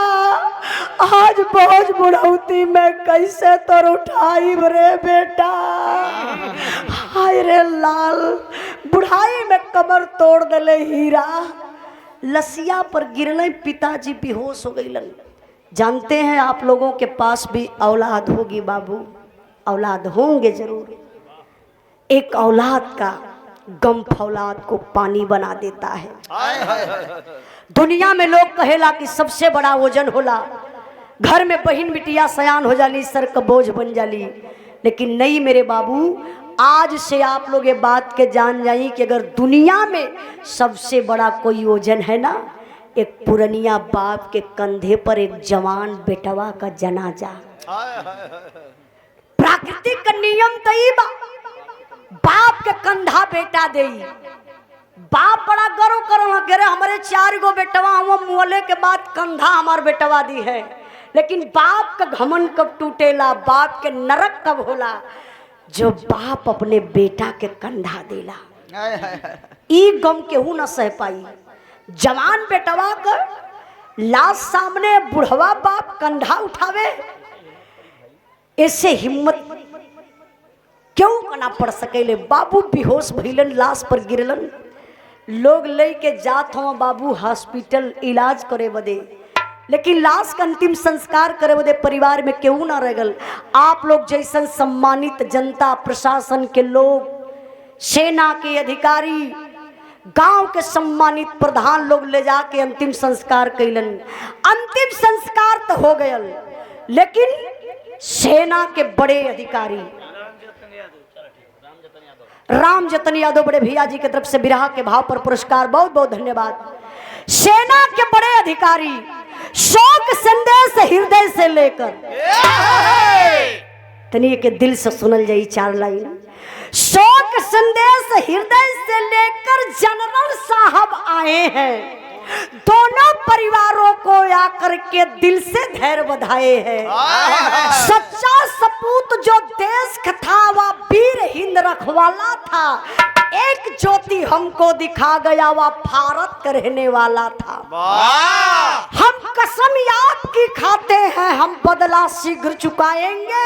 आज बोझ बुढ़ौती में कैसे तोर उठाइब रे बेटा। हाय रे लाल, बुढ़ाई में कमर तोड़ दले हीरा, लसिया पर गिरले, पिताजी बेहोश हो गईलन। जानते हैं आप लोगों के पास भी औलाद होगी बाबू, औलाद होंगे जरूर। एक औलाद का गम फौलाद को पानी बना देता है। दुनिया में लोग कहेला कि सबसे बड़ा वजन होला, घर में बहन बिटिया सयान हो जाली, सर का बोझ बन जाली, लेकिन नहीं मेरे बाबू, आज से आप लोग ये बात के जान जाइए कि अगर दुनिया में सबसे बड़ा कोई वजन है ना, एक पुरनिया बाप के कंधे पर एक जवान बेटवा का जनाजा। प्राकृतिक नियम तई बाप के कंधा बेटा दे, बाप बड़ा गर्व करो करे हमारे 4 गो बेटवा, हम मोले के बाद कंधा हमार बेटवा दी है। लेकिन बाप का घमन कब टूटेला, बाप के नरक कब होला, जो बाप अपने बेटा के कंधा देला। ई गम केहू न सह पाई। जवान बेटवा का लाश सामने, बुढ़वा बाप कंधा उठावे, ऐसे हिम्मत क्यों करना पड़ सकेले। बाबू बेहोश भइलन, लाश पर गिरलन, लोग लेके जात हो बाबू हॉस्पिटल इलाज करे बदे, लेकिन लाश का अंतिम संस्कार करे बदे परिवार में केहू ना रहल। आप लोग जैसन सम्मानित जनता, प्रशासन के लोग, सेना के अधिकारी, गांव के सम्मानित प्रधान लोग ले जाके अंतिम संस्कार कैलन। अंतिम संस्कार तो हो गया, लेकिन सेना के बड़े अधिकारी राम जतन यादव बड़े भैया जी की तरफ से बिरहा के भाव पर पुरस्कार, बहुत बहुत धन्यवाद। सेना के बड़े अधिकारी शोक संदेश हृदय से लेकर, तनिए के दिल से सुनल जाई 4 लाइन। शोक संदेश हृदय से लेकर जनरल साहब आए हैं, दोनों परिवारों को आकर के दिल से धैर्य बधाए हैं। सच्चा सपूत जो देश का था वह वीर हिंद रखवाला था, एक ज्योति हमको दिखा गया वह भारत का रहने वाला था। हम कसम याद की खाते हैं हम बदला शीघ्र चुकाएंगे,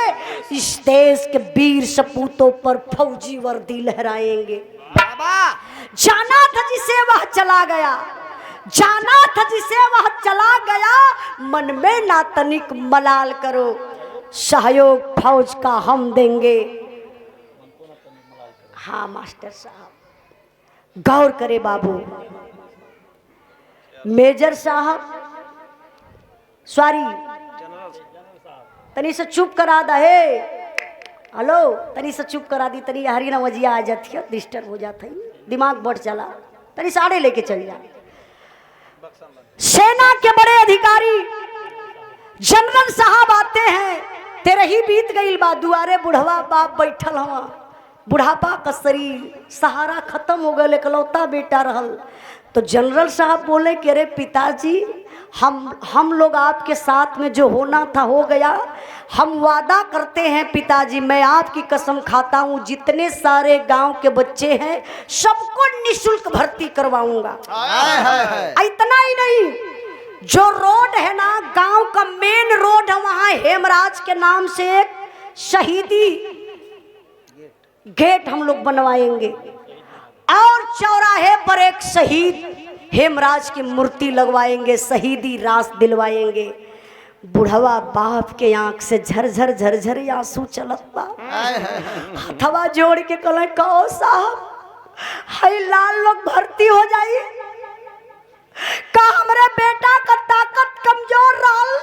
इस देश के वीर सपूतों पर फौजी वर्दी लहराएंगे। जाना था जिसे वह चला गया, जाना था जिसे वह चला गया, मन में ना तनिक मलाल करो, सहयोग फौज का हम देंगे। हाँ मास्टर साहब गौर करे बाबू। मेजर साहब सॉरी तनी से चुप करा दा है। हेलो तनी से चुप करा दी, तनी हरी ना वजिया आ जाती है, डिस्टर्ब हो जाता है, दिमाग बढ़ चला, तनी साड़े लेके चल जा। सेना के बड़े अधिकारी जनरल साहब आते हैं, तेरे ही बीत गई बा, दुआरे बुढ़वा बाप बैठल हवा, बुढ़ापा का शरीर, सहारा खत्म हो गए, इकलौता बेटा रहल। तो जनरल साहब बोले कि अरे पिताजी हम लोग आपके साथ में जो होना था हो गया, हम वादा करते हैं पिताजी, मैं आपकी कसम खाता हूँ जितने सारे गांव के बच्चे हैं सबको निःशुल्क भर्ती करवाऊंगा। इतना ही नहीं, जो रोड है ना गांव का मेन रोड है, वहां हेमराज के नाम से एक शहीदी गेट हम लोग बनवाएंगे, और चौराहे पर एक शहीद हेमराज की मूर्ति लगवाएंगे, शहीदी रास दिलवाएंगे। बुढ़वा बाप के आंख से झरझर झरझर आंसू चलत बा, हथवा जोड़ के कहले कहो साहब हाय लाल लोग भर्ती हो जाई का, हमरे बेटा का ताकत कमजोर रहल,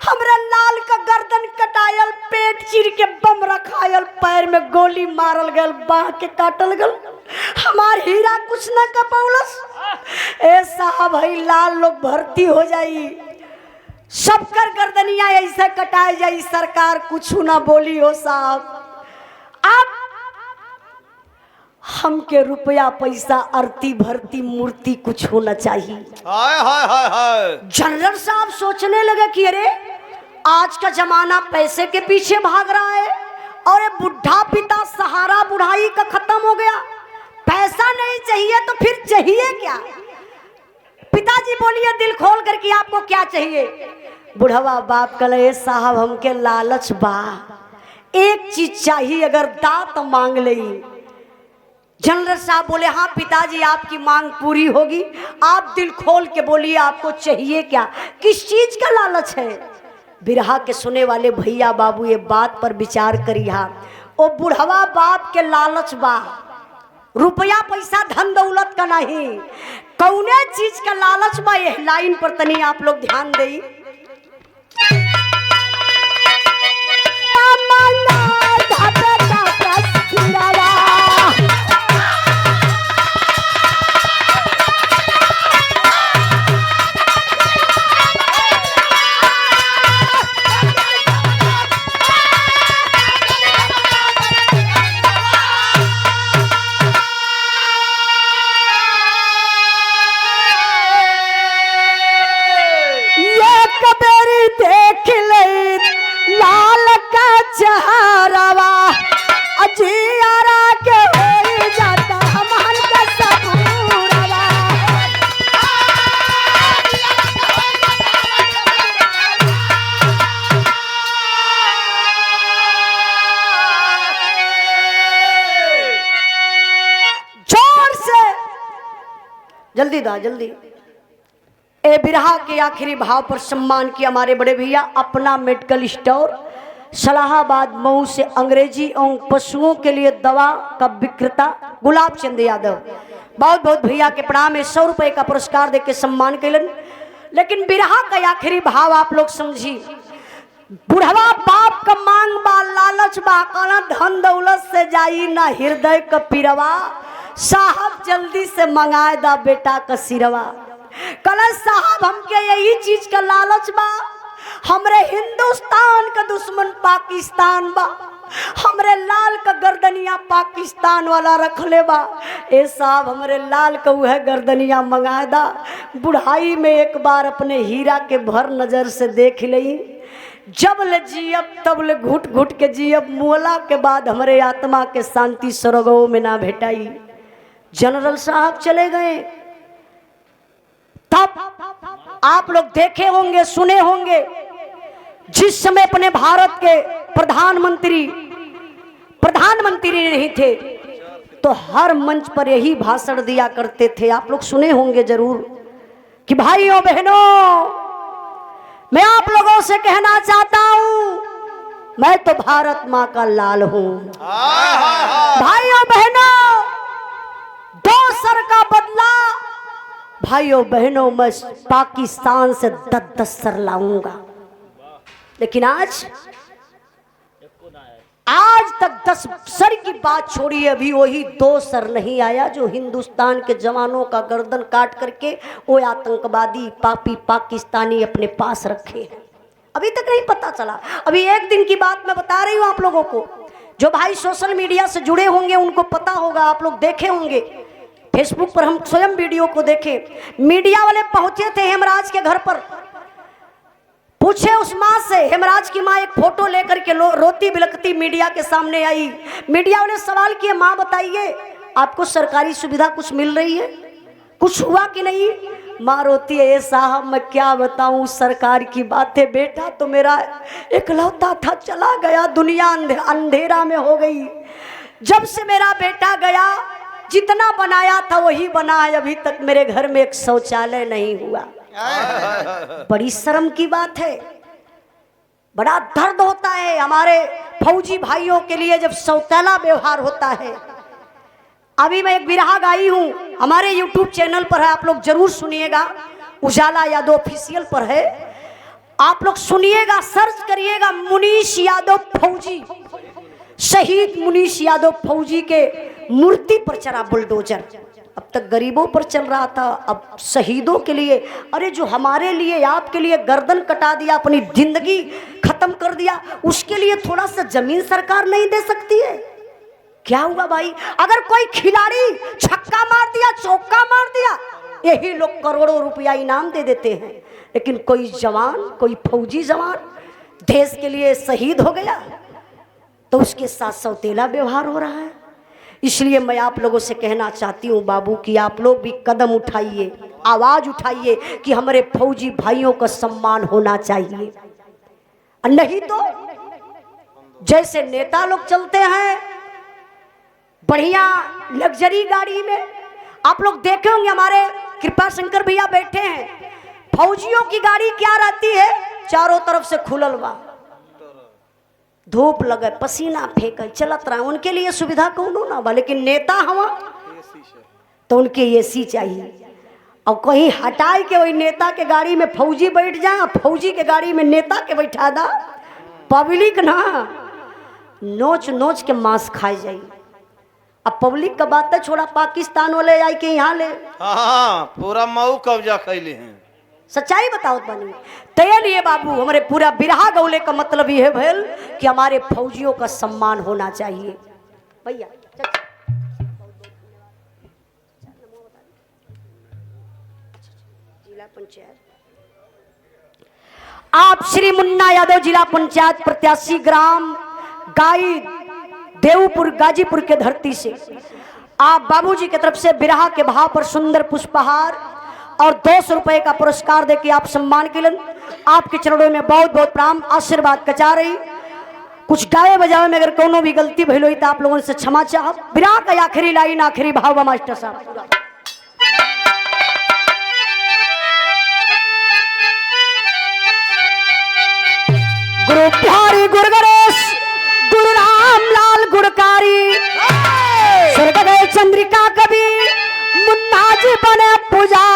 हमरे लाल का गर्दन कटायल, पेट चीर के बम रखायल, पैर में गोली मारल गल, बाह के काटल गल, हमार हीरा कुछ न कपौलस। ए साहब हई लाल लोग भर्ती हो जाई, सबकर गर्दनिया ऐसे कटाई जाई, सरकार कुछ ना बोली हो साहब। आप हमके रुपया पैसा अर्ती भर्ती मूर्ति कुछ होना चाहिए। हाय हाय हाय हाय। जनरल साहब सोचने लगे कि अरे आज का जमाना पैसे के पीछे भाग रहा है, और ये बुढ़ा पिता सहारा बुढ़ाई का खत्म हो गया, पैसा नहीं चाहिए तो फिर चाहिए क्या? पिताजी बोलिए दिल खोल कर कि आपको क्या चाहिए? बुढ़वा बाप कहे साहब हमके लालच बा, एक चीज चाहिए, अगर दात मांग ले। जनरल साहब बोले हाँ पिताजी आपकी मांग पूरी होगी, आप दिल खोल के बोलिए आपको चाहिए क्या, किस चीज का लालच है? बिरहा के सुने वाले भैया बाबू ये बात पर विचार करिए। ओ बुढ़वा बाप के लालच बा, रुपया पैसा धन दौलत का नहीं, कौने चीज का लालच बा, ये लाइन पर तनी आप लोग ध्यान देई। जल्दी दा जल्दी। ए बिरहा के आखिरी भाव पर सम्मान किया हमारे बड़े भैया अपना मेडिकल स्टोर सलाहाबाद मऊ से अंग्रेजी एवं पशुओं के लिए दवा का विक्रेता गुलाब चंद यादव, बहुत बहुत भैया के प्रणाम है। 100 रुपए का पुरस्कार देके सम्मान कैलन। लेकिन बिरहा का आखिरी भाव आप लोग समझी, बुढ़वा बाप का मांग बा, लालच बा, कहना धन दौलत से जाई ना हृदय का पिरवा, साहब जल्दी से मंगाए दा बेटा का सिरवा। कहला साहब हमके यही चीज का लालच बा, हमरे हिंदुस्तान का दुश्मन पाकिस्तान बा, हमरे लाल का गर्दनिया पाकिस्तान वाला रख ले बा, ए साहब हमरे लाल का वह गर्दनिया मंगाए दा। बुढ़ाई में एक बार अपने हीरा के भर नजर से देख लई, जब ले जियब तब ले घुट घुट के जियब, मुअला के बाद हमारे आत्मा के शांति स्वर्गों में ना भेटाई। जनरल साहब चले गए, तब आप लोग देखे होंगे सुने होंगे जिस समय अपने भारत के प्रधानमंत्री नहीं थे तो हर मंच पर यही भाषण दिया करते थे। आप लोग सुने होंगे जरूर कि भाइयों बहनों, मैं आप लोगों से कहना चाहता हूं, मैं तो भारत माँ का लाल हूं। भाइयों बहनों, 2 सर का बदला, भाइयों बहनों, मैं पाकिस्तान से 10-10 सर लाऊंगा। लेकिन आज तक 10 सर की बात छोड़िए, अभी वही 2 सर नहीं आया जो हिंदुस्तान के जवानों का गर्दन काट करके वो आतंकवादी पापी पाकिस्तानी अपने पास रखे हैं। अभी तक नहीं पता चला। अभी एक दिन की बात मैं बता रही हूँ आप लोगों को। जो भाई सोशल मीडिया से जुड़े होंगे उनको पता होगा, आप लोग देखे होंगे फेसबुक पर, हम स्वयं वीडियो को देखे। मीडिया वाले पहुंचे थे हेमराज के घर पर, पूछे उस माँ से। हेमराज की माँ एक फोटो लेकर के रोती बिलखती मीडिया के सामने आई। मीडिया वाले सवाल किए, माँ बताइए आपको सरकारी सुविधा कुछ मिल रही है, कुछ हुआ कि नहीं? माँ रोती है, साहब मैं क्या बताऊं सरकार की बातें, बेटा तो मेरा इकलौता था, चला गया, दुनिया अंधेरा में हो गई। जब से मेरा बेटा गया जितना बनाया था वही बना है, अभी तक मेरे घर में एक शौचालय नहीं हुआ। बड़ी शर्म की बात है, बड़ा दर्द होता है हमारे फौजी भाइयों के लिए जब सौतेला व्यवहार होता है। अभी मैं एक बिरहा गाई हूं, हमारे YouTube चैनल पर है, आप लोग जरूर सुनिएगा, उजाला यादव ऑफिशियल पर है, आप लोग सुनिएगा, सर्च करिएगा मुनीश यादव फौजी, शहीद मुनीश यादव फौजी के मूर्ति पर चला बुलडोजर। अब तक गरीबों पर चल रहा था, अब शहीदों के लिए, अरे जो हमारे लिए आपके लिए गर्दन कटा दिया, अपनी जिंदगी खत्म कर दिया, उसके लिए थोड़ा सा जमीन सरकार नहीं दे सकती है? क्या हुआ भाई, अगर कोई खिलाड़ी छक्का मार दिया, चौका मार दिया, यही लोग करोड़ों रुपया इनाम दे देते हैं। लेकिन कोई जवान, कोई फौजी जवान देश के लिए शहीद हो गया तो उसके साथ सौतेला व्यवहार हो रहा है। इसलिए मैं आप लोगों से कहना चाहती हूँ बाबू कि आप लोग भी कदम उठाइए, आवाज उठाइए कि हमारे फौजी भाइयों का सम्मान होना चाहिए। नहीं तो जैसे नेता लोग चलते हैं बढ़िया लग्जरी गाड़ी में, आप लोग देखे होंगे हमारे कृपा शंकर भैया बैठे हैं, फौजियों की गाड़ी क्या रहती है, चारों तरफ से खुलल बा, धूप लगे, पसीना फेंके, चलत रहा, उनके लिए सुविधा कौनो ना बा। लेकिन नेता हवा तो उनके एसी चाहिए, और कहीं हटाए के वही नेता के गाड़ी में फौजी बैठ जाए, फौजी के गाड़ी में नेता के बैठा दा, पब्लिक ना नोच नोच के मांस खाए जाए। अब पब्लिक का बात है, छोड़ा पाकिस्तान वाले आई के यहाँ ले, हाँ पूरा मऊ कब्जा कैले हैं। सच्चाई बताओ बनी तय लिए बाबू, हमारे पूरा बिरहा गौले का मतलब यह भैल कि हमारे फौजियों का सम्मान होना चाहिए। भैया जिला पंचायत, आप श्री मुन्ना यादव जिला पंचायत प्रत्याशी ग्राम गाई देवपुर गाजीपुर के धरती से आप बाबूजी की तरफ से बिरहा के भाव पर सुंदर पुष्पहार और 200 रुपए का पुरस्कार देके आप सम्मान किलन, आपके चरणों में बहुत बहुत प्रणाम, आशीर्वाद कचा रही। कुछ गावे बजावे में अगर कोनो भी गलती भइल हुई तो आप लोगों से क्षमा चाह। बिरहा का आखिरी लाइन, आखिरी भाव मास्टर साहब। गुरु बिहारी गुरु गणेश गुरु राम लाल गुणकारी, स्वर्ग गए चंद्रिका कवि मुन्ना जी बने पुजारी।